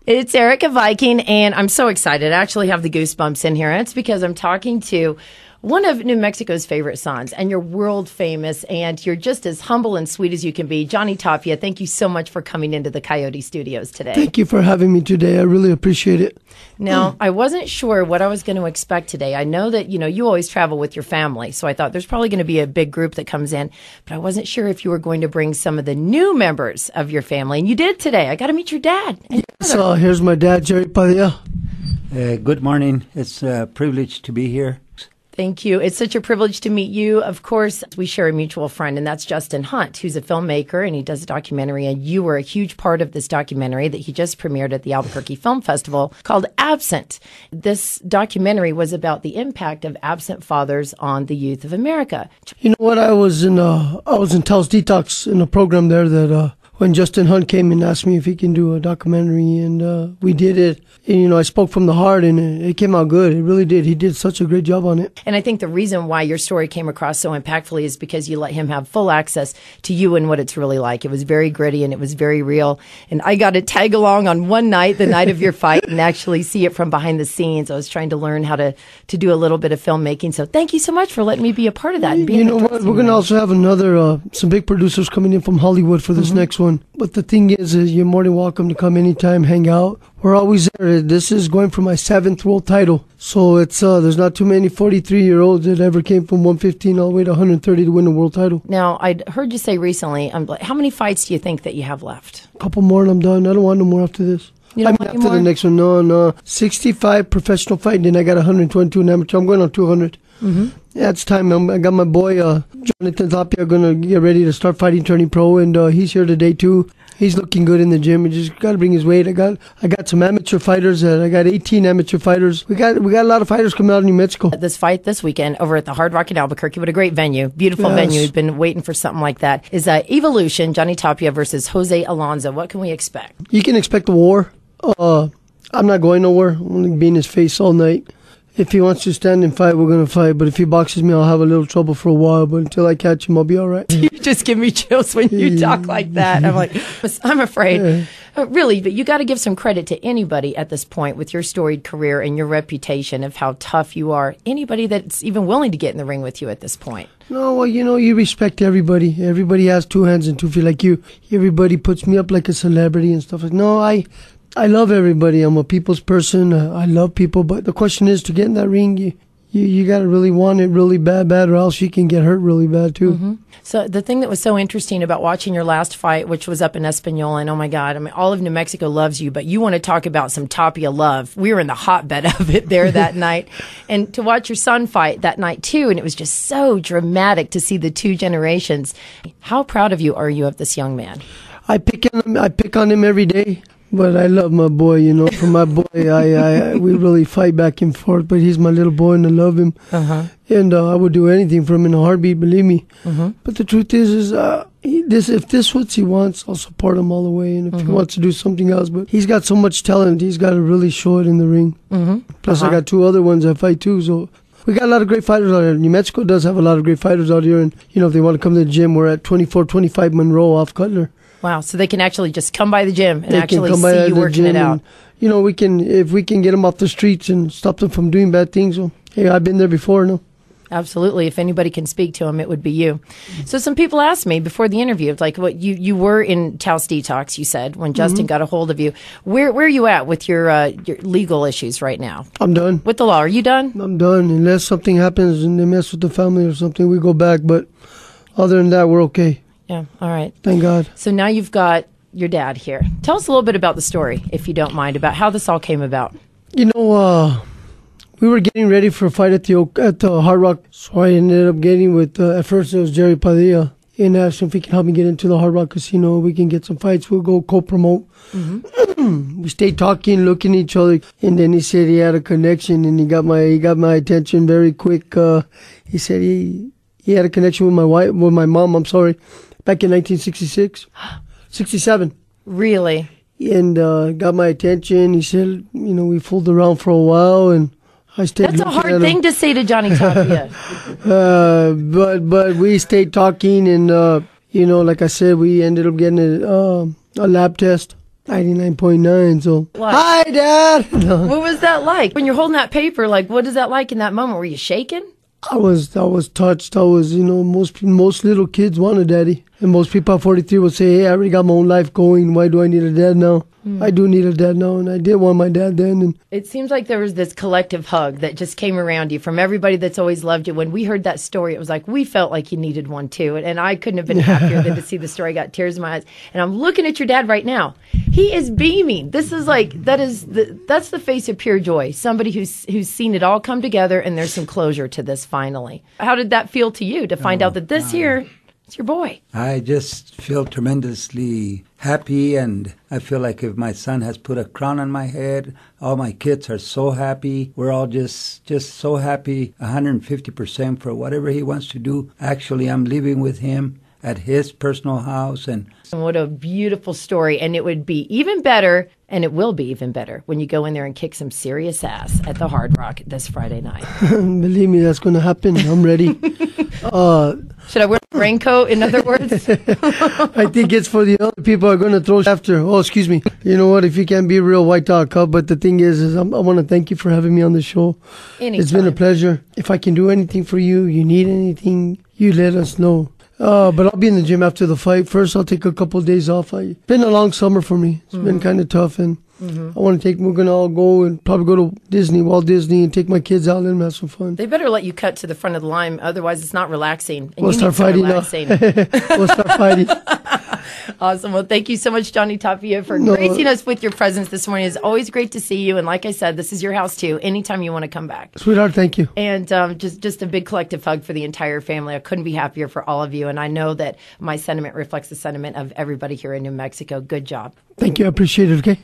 It's Erica Viking, and I'm so excited. I actually have the goosebumps in here, and it's because I'm talking to one of New Mexico's favorite sons, and you're world famous, and you're just as humble and sweet as you can be. Johnny Tapia, thank you so much for coming into the KIOT studios today. Thank you for having me today. I really appreciate it. Now, I wasn't sure what I was going to expect today. I know that, you always travel with your family, so I thought there's probably going to be a big group that comes in, but I wasn't sure if you were going to bring some of the new members of your family, and you did today. I got to meet your dad. So here's my dad, Jerry Padilla. Good morning. It's a privilege to be here. Thank you. It's such a privilege to meet you. Of course, we share a mutual friend, and that's Justin Hunt, who's a filmmaker, and he does a documentary, and you were a huge part of this documentary that he just premiered at the Albuquerque Film Festival called Absent. This documentary was about the impact of absent fathers on the youth of America. You know what? I was in Tel's Detox in a program there that when Justin Hunt came and asked me if he can do a documentary, and we did it. And, I spoke from the heart, and it came out good. It really did. He did such a great job on it. And I think the reason why your story came across so impactfully is because you let him have full access to you and what it's really like. It was very gritty, and it was very real. And I got to tag along on one night, the night of your fight, and actually see it from behind the scenes. I was trying to learn how to do a little bit of filmmaking. So thank you so much for letting me be a part of that. And being what? We're going to also have another, some big producers coming in from Hollywood for this next one. But the thing is you're more than welcome to come anytime, hang out. We're always there. This is going for my 7th world title. So it's there's not too many 43-year-olds that ever came from 115 all the way to 130 to win a world title. Now, I heard you say recently, how many fights do you think that you have left? A couple more and I'm done. I don't want no more after this. You don't want any more? After the next one, no. 65 professional fighting, and I got 122 in amateur. I'm going on 200. Yeah, it's time. I got my boy, Jonathan Tapia, going to get ready to start fighting, turning pro, and he's here today too. He's looking good in the gym. He just got to bring his weight. I got some amateur fighters. I got 18 amateur fighters. We got a lot of fighters coming out of New Mexico. This fight this weekend over at the Hard Rock in Albuquerque, what a great venue, beautiful venue. We've been waiting for something like that. Is Evolution, Johnny Tapia versus Jose Alonso. What can we expect? You can expect a war. I'm not going nowhere. I'm going to be in his face all night. If he wants to stand and fight, we're going to fight. But if he boxes me, I'll have a little trouble for a while. But until I catch him, I'll be all right. You just give me chills when you talk like that. I'm like, I'm afraid. Really, but you got to give some credit to anybody at this point with your storied career and your reputation of how tough you are. Anybody that's even willing to get in the ring with you at this point. No, well, you respect everybody. Everybody has 2 hands and 2 feet like you. Everybody puts me up like a celebrity and stuff. No, I love everybody. I'm a people's person. I love people. But the question is, to get in that ring, you got to really want it really bad, or else you can get hurt really bad, too. So the thing that was so interesting about watching your last fight, which was up in Espanola, and oh, my God, I mean, all of New Mexico loves you, but you want to talk about some Tapia love. We were in the hotbed of it there that night. And to watch your son fight that night, too, and it was just so dramatic to see the 2 generations. How proud of you are you of this young man? I pick on him every day. But I love my boy, For my boy, we really fight back and forth. But he's my little boy, and I love him. And I would do anything for him in a heartbeat, believe me. But the truth is if this what he wants, I'll support him all the way. And if he wants to do something else, but he's got so much talent, he's got to really show it in the ring. Plus, I got 2 other ones I fight too. So we got a lot of great fighters out here. New Mexico does have a lot of great fighters out here. And if they want to come to the gym, we're at 2425 Monroe off Cutler. Wow, so they can actually just come by the gym and actually see you working it out. And, if we can get them off the streets and stop them from doing bad things, well, hey, I've been there before, no? Absolutely. If anybody can speak to him, it would be you. So some people asked me before the interview, like, what you were in Taos Detox, you said, when Justin got a hold of you. Where are you at with your legal issues right now? I'm done. With the law, are you done? I'm done. Unless something happens and they mess with the family or something, we go back. But other than that, we're okay. Yeah, all right. Thank God. So now you've got your dad here. Tell us a little bit about the story, if you don't mind, about how this all came about. We were getting ready for a fight at the Hard Rock, so I ended up getting with, at first it was Jerry Padilla, and asked him if he can help me get into the Hard Rock Casino. We can get some fights. We'll go co-promote. We stayed talking, looking at each other, and then he said he had a connection, and he got my attention very quick. He said he had a connection with my mom, back in 1966, 67. Really? And got my attention. He said, we fooled around for a while, and I stayed. That's a hard thing to say to Johnny Tapia. But we stayed talking, and like I said, we ended up getting a lab test. 99.9. So, What? hi, Dad. No. What was that like? When you're holding that paper, like, what is that like in that moment? Were you shaking? I was touched. I was, most little kids want a daddy. And most people at 43 will say, hey, I already got my own life going. Why do I need a dad now? I do need a dad now, and I did want my dad then. And It seems like there was this collective hug that just came around you from everybody that's always loved you. When we heard that story, it was like we felt like you needed one too. And I couldn't have been happier than to see the story. I got tears in my eyes. And I'm looking at your dad right now. He is beaming. This is like, that's the face of pure joy. Somebody who's seen it all come together, and there's some closure to this finally. How did that feel to you to find out that this here is your boy? I just feel tremendously happy, and I feel like if my son has put a crown on my head, all my kids are so happy. We're all just so happy, 150% for whatever he wants to do. Actually, I'm living with him at his personal house. And what a beautiful story. And it would be even better, and it will be even better, when you go in there and kick some serious ass at the Hard Rock this Friday night. believe me, that's going to happen. I'm ready. Should I wear a raincoat, in other words? I think it's for the other people who are going to throw after. Oh, excuse me. You know what? If you can't be a real white dog cub, but the thing is I want to thank you for having me on the show. Anytime. It's been a pleasure. If I can do anything for you, you need anything, you let us know. But I'll be in the gym after the fight. First, I'll take a couple of days off. It's been a long summer for me. It's been kind of tough, and we're going to all go and probably go to Walt Disney, and take my kids out and have some fun. They better let you cut to the front of the line, otherwise it's not relaxing. And We'll start fighting now. We'll start fighting. Awesome. Well, thank you so much, Johnny Tapia, for gracing us with your presence this morning. It's always great to see you. And like I said, this is your house, too. Anytime you want to come back. Sweetheart, thank you. And just a big collective hug for the entire family. I couldn't be happier for all of you. And I know that my sentiment reflects the sentiment of everybody here in New Mexico. Good job. Thank you. I appreciate it, okay?